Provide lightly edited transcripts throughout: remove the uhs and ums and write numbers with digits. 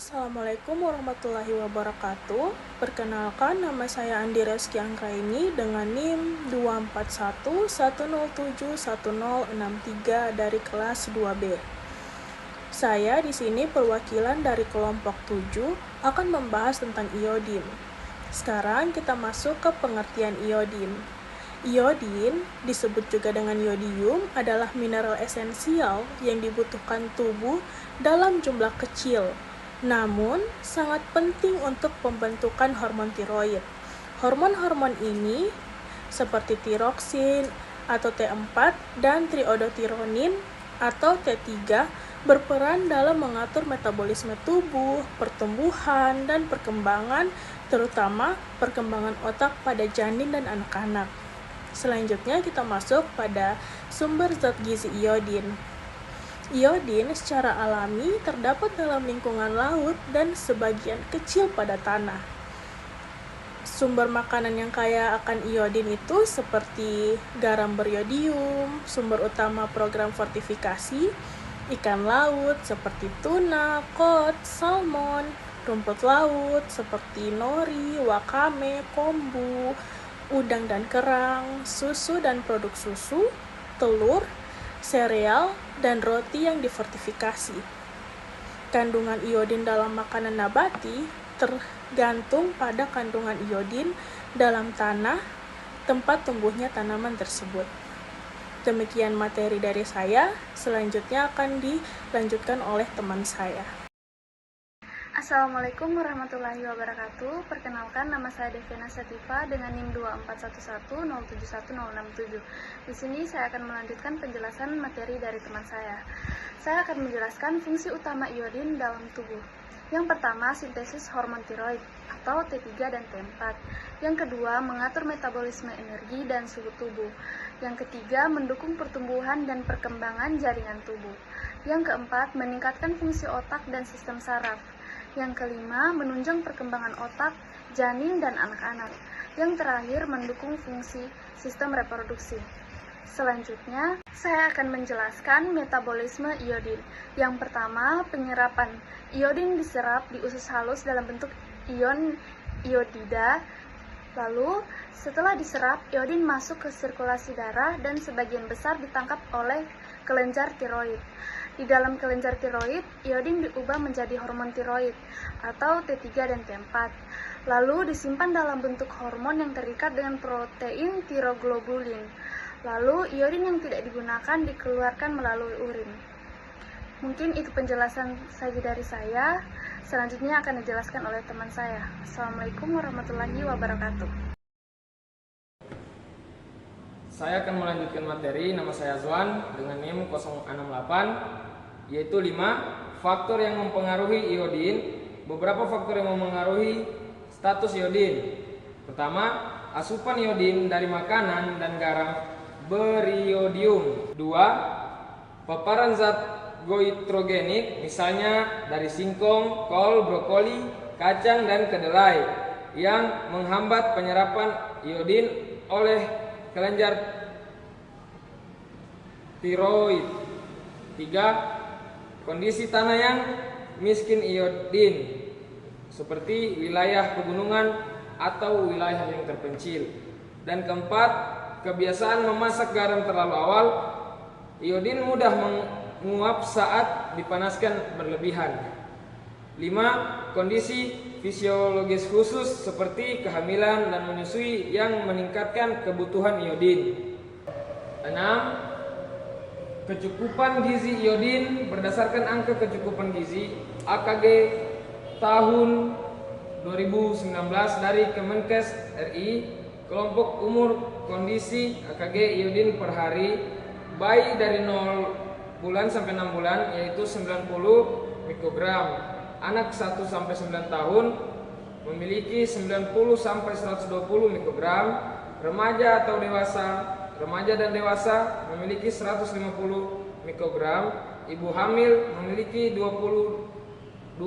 Assalamualaikum warahmatullahi wabarakatuh. Perkenalkan, nama saya Andi Reski Anggraini dengan NIM 24110711063 dari kelas 2B. Saya di sini perwakilan dari kelompok 7 akan membahas tentang iodin. Sekarang kita masuk ke pengertian iodin. Iodin, disebut juga dengan iodium, adalah mineral esensial yang dibutuhkan tubuh dalam jumlah kecil, namun sangat penting untuk pembentukan hormon tiroid. Hormon-hormon ini seperti tiroksin atau T4 dan triodotironin atau T3 berperan dalam mengatur metabolisme tubuh, pertumbuhan, dan perkembangan, terutama perkembangan otak pada janin dan anak-anak. Selanjutnya kita masuk pada sumber zat gizi iodin. Iodin secara alami terdapat dalam lingkungan laut dan sebagian kecil pada tanah. Sumber makanan yang kaya akan iodin itu seperti garam beriodium, sumber utama program fortifikasi, ikan laut seperti tuna, kod, salmon, rumput laut seperti nori, wakame, kombu, udang dan kerang, susu dan produk susu, telur, sereal, dan roti yang difortifikasi. Kandungan iodin dalam makanan nabati tergantung pada kandungan iodin dalam tanah tempat tumbuhnya tanaman tersebut. Demikian materi dari saya, selanjutnya akan dilanjutkan oleh teman saya. Assalamualaikum warahmatullahi wabarakatuh. Perkenalkan, nama saya Devina Setifa dengan NIM 24110711067. Di sini saya akan melanjutkan penjelasan materi dari teman saya. Saya akan menjelaskan fungsi utama iodin dalam tubuh. Yang pertama, sintesis hormon tiroid atau T3 dan T4. Yang kedua, mengatur metabolisme energi dan suhu tubuh. Yang ketiga, mendukung pertumbuhan dan perkembangan jaringan tubuh. Yang keempat, meningkatkan fungsi otak dan sistem saraf. Yang kelima, menunjang perkembangan otak, janin, dan anak-anak. Yang terakhir, mendukung fungsi sistem reproduksi. Selanjutnya, saya akan menjelaskan metabolisme iodin. Yang pertama, penyerapan. Iodin diserap di usus halus dalam bentuk ion iodida. Lalu, setelah diserap, iodin masuk ke sirkulasi darah dan sebagian besar ditangkap oleh kelenjar tiroid. Di dalam kelenjar tiroid, iodin diubah menjadi hormon tiroid atau T3 dan T4. Lalu disimpan dalam bentuk hormon yang terikat dengan protein tiroglobulin. Lalu iodin yang tidak digunakan dikeluarkan melalui urin. Mungkin itu penjelasan saja dari saya. Selanjutnya akan dijelaskan oleh teman saya. Assalamualaikum warahmatullahi wabarakatuh. Saya akan melanjutkan materi. Nama saya Azwan dengan NIM 068, yaitu 5 faktor yang mempengaruhi iodin. Beberapa faktor yang mempengaruhi status iodin. Pertama, asupan iodin dari makanan dan garam beriodium. 2, paparan zat goitrogenik, misalnya dari singkong, kol, brokoli, kacang, dan kedelai, yang menghambat penyerapan iodin oleh kelenjar tiroid. 3, kondisi tanah yang miskin iodin, seperti wilayah pegunungan atau wilayah yang terpencil. Dan keempat, kebiasaan memasak garam terlalu awal. Iodin mudah menguap saat dipanaskan berlebihan. 5, kondisi fisiologis khusus seperti kehamilan dan menyusui yang meningkatkan kebutuhan iodin. 6, kecukupan gizi iodin berdasarkan angka kecukupan gizi AKG tahun 2019 dari Kemenkes RI. Kelompok umur kondisi AKG iodin per hari bayi dari 0 bulan sampai 6 bulan yaitu 90 mikrogram. Anak 1 sampai 9 tahun memiliki 90 sampai 120 mikrogram. Remaja dan dewasa memiliki 150 mikrogram. Ibu hamil memiliki 220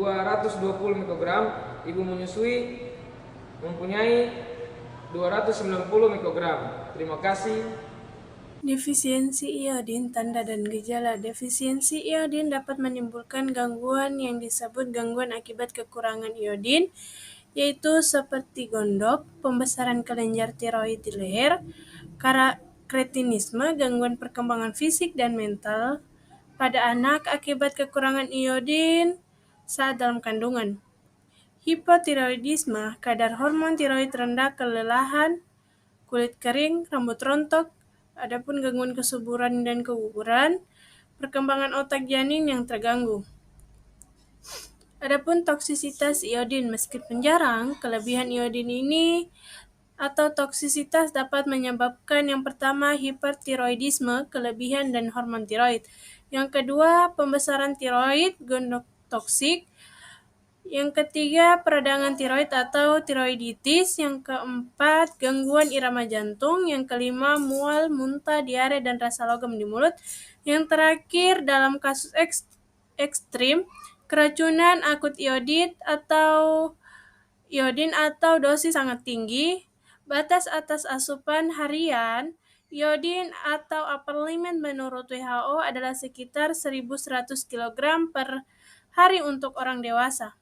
mikrogram. Ibu menyusui mempunyai 290 mikrogram. Terima kasih. Defisiensi iodin, tanda dan gejala. Defisiensi iodin dapat menimbulkan gangguan yang disebut gangguan akibat kekurangan iodin, yaitu seperti gondok, pembesaran kelenjar tiroid di leher, kretinisme, gangguan perkembangan fisik dan mental pada anak akibat kekurangan iodin saat dalam kandungan. Hipotiroidisme, kadar hormon tiroid rendah, kelelahan, kulit kering, rambut rontok. Adapun gangguan kesuburan dan keguguran, perkembangan otak janin yang terganggu. Adapun toksisitas iodin, meskipun jarang, kelebihan iodin ini atau toksisitas dapat menyebabkan yang pertama hipertiroidisme, kelebihan dan hormon tiroid. Yang kedua, pembesaran tiroid, gondok toksik. Yang ketiga, peradangan tiroid atau tiroiditis. Yang keempat, gangguan irama jantung. Yang kelima, mual, muntah, diare, dan rasa logam di mulut. Yang terakhir, dalam kasus ekstrim, keracunan akut iodin atau dosis sangat tinggi. Batas atas asupan harian iodin atau upper limit menurut WHO adalah sekitar 1.100 kg per hari untuk orang dewasa.